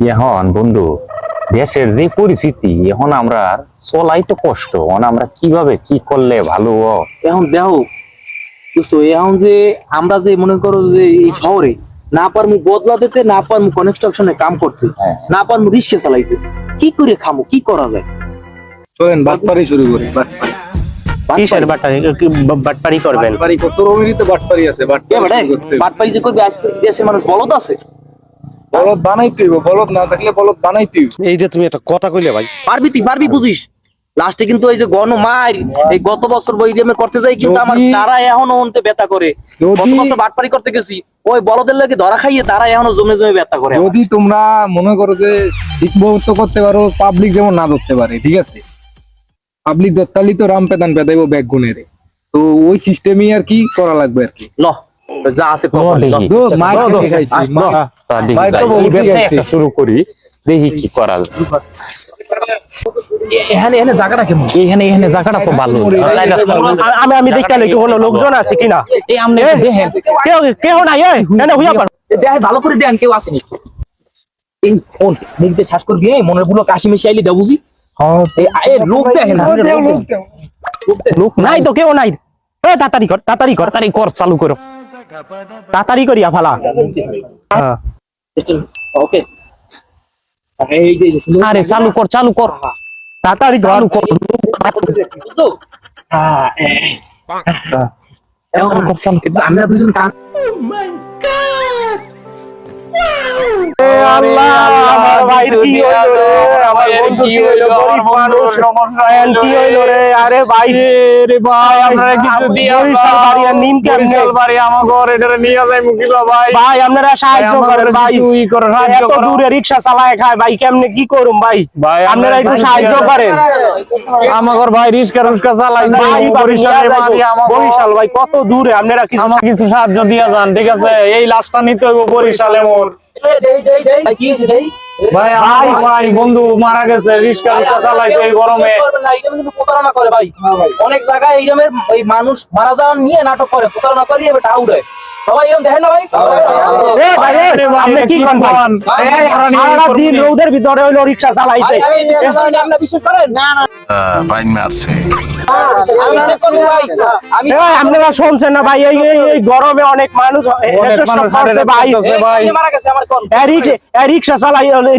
এখন বন্ধু দেশের যে পরিস্থিতি এখন আমরা চলাই তো কষ্ট, এখন আমরা কিভাবে কি করলে ভালো এখন দেখো দোস্ত, এখন যে আমরা যে মনে করো যে এই শহরে না পারমু বদলা দিতে, না পারমু কনস্ট্রাকশনে কাম করতে, না পারমু রিক্সা চালাইতে, কি করে খামু, কি করা যায়? চলেন বাটপারি শুরু করি। বাটপারি কিসের বাটপারি? বাটপারি করবেন? বাটপারি কত রকমেরই তো বাটপারি আছে। বাটপারি যে করবে আজকে দেশের মানুষ বলদ আছে, বলদ বানাইতে হইব, বলদ না থাকলে বলদ বানাইতে হইব। এই যে তুমি একটা কথা কইলে ভাই, পারবি তুই পারবি, বুঝিস লাস্টে কিন্তু এই যে গণমার এই গত বছর বইরিয়ামে করতে যাই কিন্তু আমার তারা এখনো অন্তে ব্যথা করে। গত বছর বাটপারি করতে গেছি, ওই বলদের লাগে ধরা খাইয়ে তারা এখনো জমে জমে ব্যথা করে। যদি তোমরা মনে করো যে ঠিকমতো করতে পারো, পাবলিক যেমন না ধরতে পারে, ঠিক আছে? পাবলিক ধরতালি তো রাম পেদান পেদাইবো ব্যাগ গুনেরে, তো ওই সিস্টেমই আর কি করা লাগবে আর কি। ল যা আছে কর, ল। শুরু করি, দেখি কি করা যায়। এখানে এখানে জায়গাটা কেমন? এখানে এখানে জায়গাটা তো ভালো। আমি দেখতে লই কোনো লোকজন আছে কিনা। এই আমনে দেখেন কেউ কেউ নাই, এই এনে হইয়া পার। দেখ ভালো করে দেন কেউ আসেনি। এই ফোন মুখ দিয়ে শ্বাস করবি, এই মনের গুলো কাশি মিশি আইলি দেবো বুঝি। এই লোক দেখেন, লোক নাই তো, কেউ নাই। এ তাড়াতাড়ি কর, তাড়াতাড়ি কর, তাড়াতাড়ি কর, চালু করো। তাড়াতাড়ি করিয়া ফালা। হ্যাঁ ওকে এই যে আরে চালু কর, চালু কর, তাড়াতাড়ি চালু কর। বুঝছো? হ্যাঁ এখন আমরা দুজন কাম। আল্লাহ, আমার ভাইয়ের কি হইলো রে? আমার বন্ধু কি হইলো? গরিব মানুষ, সমস্যা কি হইলো রে? আরে ভাই রে ভাই, আপনারা কিছু দিয়া বরিশাল বাড়ি আর নিম কেমনে? বরিশাল বাড়ি আমার ঘর, এটারে নিয়ে যাই মুকিল ভাই। ভাই আপনারা সাহায্য করেন ভাই, তুই করে সাহায্য করো। এত দূরে রিকশা চালায় খায় ভাই, কেমনে কি করুম ভাই? আপনারা একটু সাহায্য করেন। আমার ভাই রিস্কা চালাই ভাই বরিশালে বাড়ি আমার। বরিশাল ভাই কত দূরে, আপনারা কিছু সাহায্য দিয়া যান, ঠিক আছে? এই লাশটা নিতে হইব বরিশালে মোর। ভাই ভাই বন্ধু মারা গেছে, রিস্কা চালাইতে এই গরমে। প্রতারণা করে ভাই, অনেক জায়গায় এইরকমের এই মানুষ মারা যাওয়ার নিয়ে নাটক করে, প্রতারণা করে এবার টাউট হয়। সবাই এরকম দেখেন না ভাই? আপনি কি করেন ভাই? সারা দিন রোদের ভিতরে হইলো রিকশা চালাইছে। আপনি বিশ্বাস করেন? না না আপনারা শুনছেন না ভাই, এই গরমে অনেক মানুষ মারা গেছে আমার কোন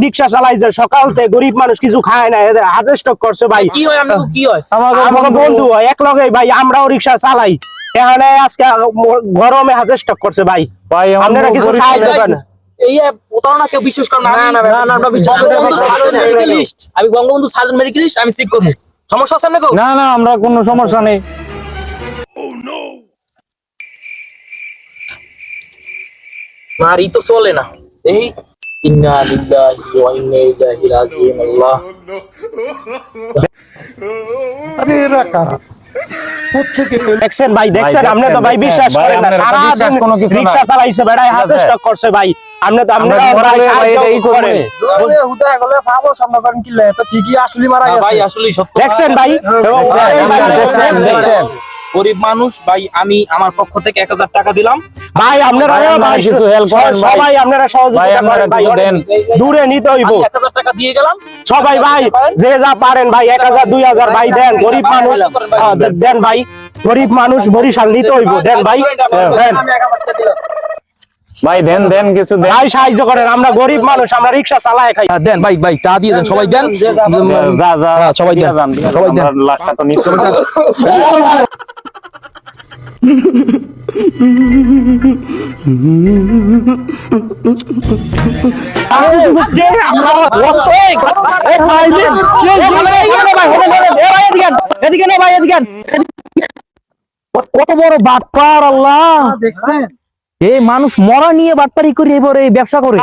রিক্সা চালাইছে সকাল থেকে, গরিব মানুষ কিছু খায় না, এদের হাতে স্টক করছে ভাই। কি হয় আপনার, কি হয়? আমার বন্ধু হয় এক লগে ভাই, আমরাও রিক্সা চালাই, এখানে আজকে গরমে হাতে স্টক করছে ভাই। আপনারা কিছু সাহায্য করেন। এই প্রতারণা কেউ বিশ্বাস করেন না? আমি বঙ্গবন্ধু সার্জন মেডিকেলিস্ট, আমি চেক করবো। সমস্যা আছে আপনাকে? না না, আমরা কোনো সমস্যা নেই। মারি তো চলে না। এই ইন্না লিল্লাহি ওয়া ইন্না ইলাইহি রাজিউন। আল্লাহ দেখছেন ভাই, দেখছেন আপনি তো ভাই বিশ্বাস করেন না, সারা দিন রিকশা চালাইছে বেড়াই, হাতে স্টক করছে ভাই। আপনি তো আপনারা এই করেন ভাই, আসলে সত্য দেখছেন ভাই, দেখছেন গরিব মানুষ ভাই, আমি আমার পক্ষ থেকে 1000 টাকা দিলাম ভাই। আপনারা কিছু হেল্প করেন ভাই। সবাই আপনারা সহযোগিতা করেন ভাই, দূরে নিতে হইব। 1000 টাকা দিয়ে গেলাম সবাই ভাই, যে যা পারেন ভাই, 1000 2000 ভাই দেন। গরিব মানুষ দেন ভাই, গরিব মানুষ বরিশাল নিতে হইব, দেন ভাই, দেন ভাই, দেন দেন কিছু দেন ভাই, সাহায্য করেন। আমরা গরিব মানুষ, আমরা রিকশা চালায় খাই। দেন ভাই, ভাই চা দিয়ে দেন, সবাই দেন। যা যা সবাই দেন, সবাই দেন। লাশটা তো নিশ্চয় কত বড় বাটপার আল্লাহ দেখছেন? এই মানুষ মরা নিয়ে বাটপারি করে এবারে ব্যবসা করে।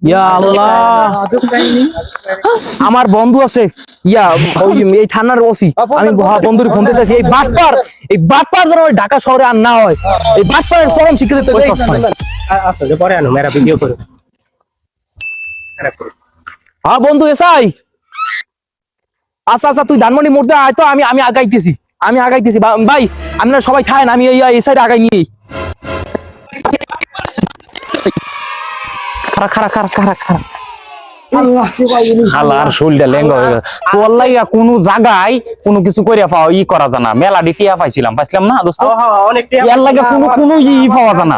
ইয়া আল্লাহ, আমার বন্ধু আছে ইয়া ওই এই থানার ওসি, আমি বন্ধুর ফোন দিতেছি, এই বাটপার যেন ওই ঢাকা শহরে আর না হয়, এই বাটপারের চরম স্বীকৃতি তো আসলে পরে আনো, মেরা ভিডিও করো। হ্যাঁ বন্ধু এসআই, আচ্ছা আচ্ছা তুই ধানমন্ডি মোড়তে আয় তো, আমি আগাইতেছি, ভাই আপনারা সবাই থাকেন, আমি এই সাইডে আগাই নিয়ে। খারা খারা খারা খারা খারা হালার শরীরটা লেঙ্গা হয়ে গেছে। তোর লাইগা কোনো জায়গায় কোনো কিছু করিয়া পাও ই করা জানা মেলা ডিটিয়া পাইছিলাম না দোস্ত অনেক এর লাগে কোনো কোনো ই পাওয়া জানা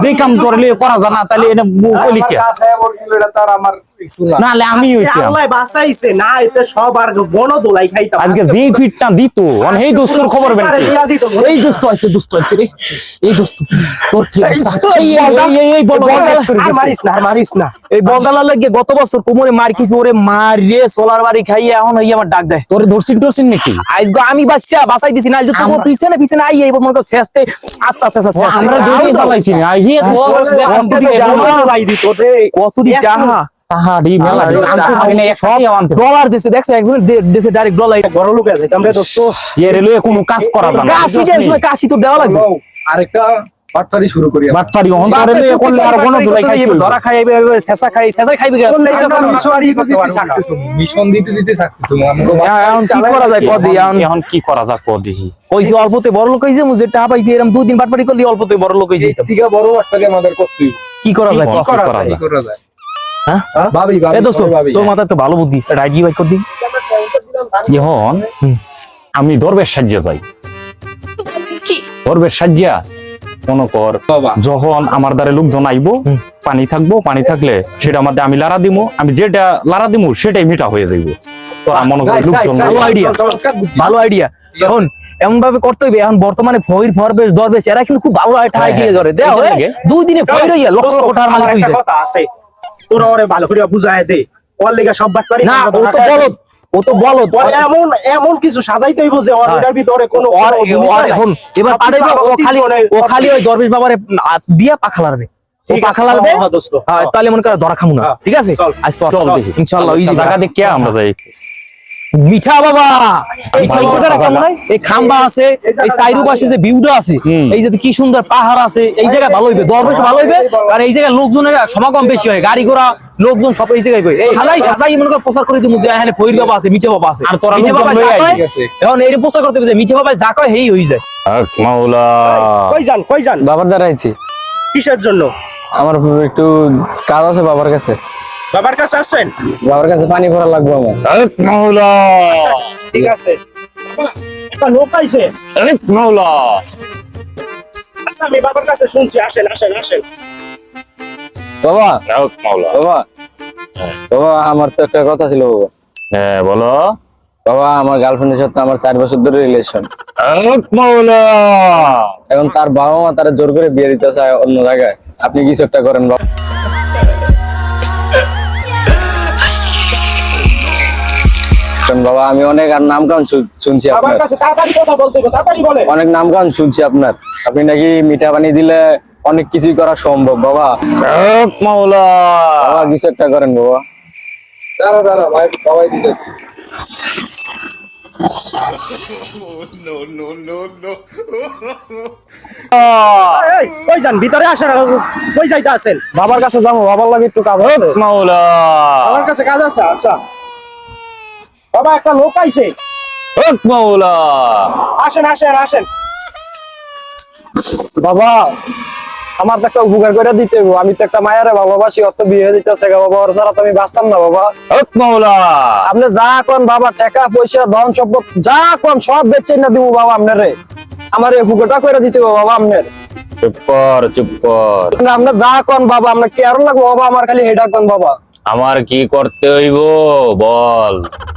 যে কাম তোর লিয়ে করা জানা তাহলে এটা কলি কে বলছিল এটা তার আমার কিছু না। নাহলে আমি হইতাম আল্লাহ বাঁচাইছে না, এতে সব আর গণ দোলাই খাইতাম। আজকে যে ফিটটা দিত অন এই দোস্তর খবর বেন কি? এই দোস্ত আছে রে এই দোস্ত তোর কি অবস্থা? এই বল আর মারিস না। এই বলদালা লাগে গত বছর কোমরে মার খেয়েছি, ওরে মারে সোলার বাড়ি খাইয়ে এখন হইয়া আমার ডাক দেয়। তোর ধরছিন নাকি? আজকে আমি বাঁচাই দিছি না, যে তোমার পিছনে আই এই মনে কর শেষতে আচ্ছা আমরা দৌড়ে পালাইছি না হি দোলাই দিত রে। কতটি টাকা তাহাডি মেলা আনতে পারি না সব আনতে ডলার দেশে দেখছো একজনের দেশে ডাইরেক্ট ডলার বড় লোক আছে আমরা দোস্ত। এর লয়ে কোনো কাজ করা জানা কাশি যে সময় কাশি তো দেওয়া লাগছে। আরেকটা বাটপারি শুরু করি আমরা। বাটপারি হন তোরে লয়ে করলে আর কোন দুলাই খাই ধরা খাইবে শেষা খাইবে মিশন দিতে সাকসেস এখন কি করা যায় কদি এখন কি করা যাক দেখি কইছে অল্পতে বড় লোক হইছে মুজে টাকা পাইছে এরকম দুদিন বাটপারি করলে অল্পতে বড় লোক হইছে থেকে বড় বাটপারি আমাদের করতে কি করা যায় কি করা যায়? কি করা যায়? হ্যাঁ ভাবি এ দোস্ত তোর মাথায় তো ভালো বুদ্ধি রাইডি বাইক কর দি এখন আমি দরবেশ সাজ্জা যাই দরবেশ সাজ্জা মনে কর বাবা। যখন আমার দ্বারে লোকজন আইবো পানি থাকলে সেটা মধ্যে আমি লারা দিমু আমি যেটা লারা দিমু সেটাই মিঠা হয়ে যাইব তোরা মনে কর লোকজন ভালো আইডিয়া ভালো আইডিয়া এখন এমন ভাবে করতে হইবে এখন বর্তমানে ফইর ফরবেশ দরবেশ এরা কিন্তু খুব ভালো একটা আইডিয়া করে দেও দুই দিনে ফইর হইয়া লক্ষ লক্ষ টাকার মালিক হইছে কথা আছে, তোরা ওরে ভালো করে বুঝায় দে। ওর লেগে সব বাট পারি না ও তো বলদ এমন কিছু সাজাইতে হইব যে ওর এটার ভিতরে কোনো এখন এবার পাঠাইবে ও খালি ওই দরবেশ বাবারে দিয়া পাখা লারবে ও পাখা লারবে তাহলে মনে কর ধরা খামু না ঠিক আছে আজ চল দেখি ইনশাআল্লাহ ইজি টাকা দিয়ে কে আমরা যাই মিঠা বাবা মিঠা জায়গাটা কেমন হয় এই খাম্বা আছে এই সাইরু পাশে যে ভিউটা আছে এই যে কি সুন্দর পাহাড় আছে এই জায়গা ভালো হইবে দরবেশ ভালো হইবে আর এই জায়গায় লোকজনের সমাগম বেশি হয় গাড়ি ঘোড়া লোকজন সব এই জায়গায় কই এই সাজাই মনে কর প্রচার করে দিমু যে এখানে ফইর বাবা আছে মিঠা বাবা আছে আর তোরা মিঠা বাবা লোকজন লই আই, ঠিক আছে। এখন এই প্রচার করতে হবে যে মিঠা বাবা যা কয় হেই হই যায় আক মাওলা কই যান বাবার দ্বারা আইছি কিসের জন্য? আমার একটু কাজ আছে বাবার কাছে বাবার কাছে আসছেন? বাবার কাছে পানি ভরা লাগবে আমার আক মাওলা ঠিক আছে। বাবা, একটা লোক আইছে। আক মাওলা আচ্ছা আমি বাবার কাছে শুনছি, আসেন। বাবা আক মাওলা বাবা বাবা আমার তো একটা কথা ছিল বাবা হ্যাঁ বলো বাবা আমার গার্লফ্রেন্ডের সাথে আমার 4 বছর ধরে রিলেশন আক মাওলা এখন তার বাবা মা তারা জোর করে বিয়ে দিতে চায় অন্য জায়গায় আপনি কিছু একটা করেন বাবা বাবা আমি অনেক আর নাম গান শুনছি বাবার আপনার কাছে তাড়াতাড়ি কথা বলতে হবে, তাড়াতাড়ি বলে। অনেক নাম গান শুনছি আপনার আপনি নাকি মিঠা পানি দিলে অনেক কিছুই করা সম্ভব বাবা আক মাওলা বাবা কিছু একটা করেন বাবা দাঁড়া ভাই সবাই দিতেছি এই, কই যান? ভিতরে আসেন। কই যাইতে আছেন? বাবার কাছে যাবো বাবার লাগে একটু কাজ আছে মাওলা বাবার কাছে কাজ আছে? আচ্ছা বাবা একটা লোক আইছে, আক মাওলা আসেন। বাবা আমার তো একটা উপকার করে দিতে হইবো। আমি তো একটা মায়েরে ভালোবাসি অত বিয়ে দিতেছে বাবা ওর ছাড়া তো আমি বাঁচতাম না বাবা আক মাওলা আপনি যা কোন বাবা টাকা পয়সা ধন সম্পদ যা কোন সব বেচে না দিব বাবা আপনারে আমার এই উপকারটা করে দিতে হবে বাবা আপনার চুপ কর আপনার যা কোন বাবা আপনার কি আরো লাগবে বাবা আমার খালি হেডা কোন বাবা আমার কি করতে হইব বল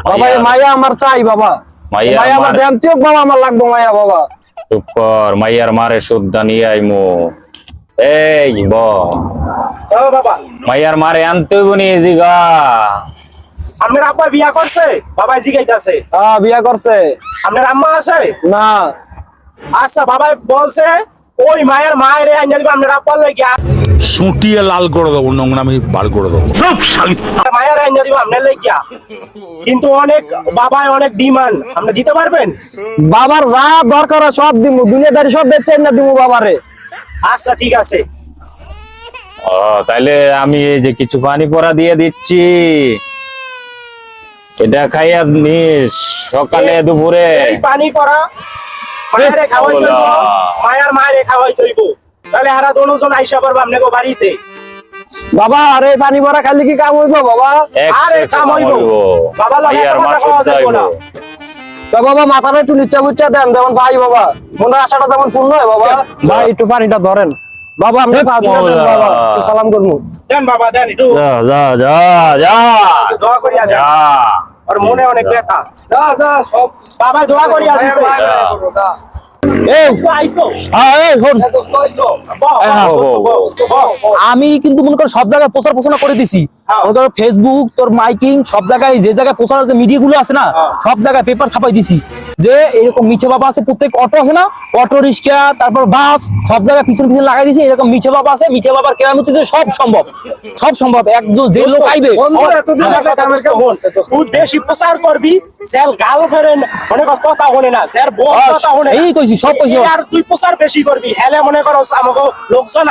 বাবা এই মায়া আমার চাই বাবা মাইয়া মায়া আমার আমার- জানতেও বাবা আমার লাগবে মায়া বাবা চুপ কর মাইয়ার মারে শুদ্ধা নিয়ে আইমু এই বাবা মাইয়ার মারে আনতে হইব নি জিগা আপনার আব্বা বিয়া করছে? বাবা জিগাইতাছে। বিয়া করছে আপনার আম্মা আছে? না আচ্ছা বাবা বলছে ওই মায়ের আইনা দিবা আপনার আব্বার লাগিয়া, সুটিয়ে লাল করে দেবো নোংরামি বার করে দেবো মায়ের আইনা দিবা আপনার লাগিয়া, কিন্তু বাবায় অনেক ডিমান্ড, আপনি দিতে পারবেন? বাবার যা দরকার হয় সব দিব দুনিয়াদারি সব বেচে না দিব বাবারে আচ্ছা ঠিক আছে। ও তাইলে আমি এই যে কিছু পানি পড়া দিয়ে দিচ্ছি এটা খাইয়া নিস সকালে দুপুরে এই পানি করা মায়েরে খাওয়াই দইব, মায়ের খাওয়াই দইব, তাহলে হারা দনুজন আইসা পারবো আপনাকে বাড়িতে। বাবা আরে পানি ভরা খালি কি কাম হইব বাবা? আরে কাম হইব বাবা লাগে ভাইয়ার কথা মাস কওয়া যাইব না তো বাবা মাথাটা একটু নিচা বুচ্চা দেন যেমন ভাই বাবা মনের আশাটা যেমন পূর্ণ হয় বাবা। ভাই একটু পানিটা ধরেন বাবা, আপনি পা ধরে দেন বাবা, একটু সালাম করবো। দেন বাবা দেন একটু যা দোয়া করিয়া দেন আর মনে অনেক ব্যথা যা যা সব বাবা দোয়া করিয়া দিছে এই আইসো এই শোন, আমি আমি কিন্তু মনে কর সব জায়গায় প্রচার প্রচারণা করে দিছি। মনে কর ফেসবুক, তোর মাইকিং, সব জায়গায় যে জায়গায় প্রচার যে মিডিয়া গুলো আছে না, সব জায়গায় পেপার ছাপাই দিছি যে এরকম মিঠে বাবা আছে। প্রত্যেক অটো আছে না, অটো রিক্সা, তারপর বাস, সব জায়গায় পিছন পিছন লাগাই দিছি এরকম মিঠে বাবা আছে। মিঠে বাবার কেরামতিতে সব সম্ভব, সব সম্ভব। একজন যে লোক আইবে তুই বেশি প্রচার করবি সেল গার্লফ্রেন্ড মনে কর কথা হনে না স্যার বউ কথা হনে এই কইছি, সব কইছি। আর তুই প্রচার বেশি করবি হেলে মনে করো আমাকে লোকজন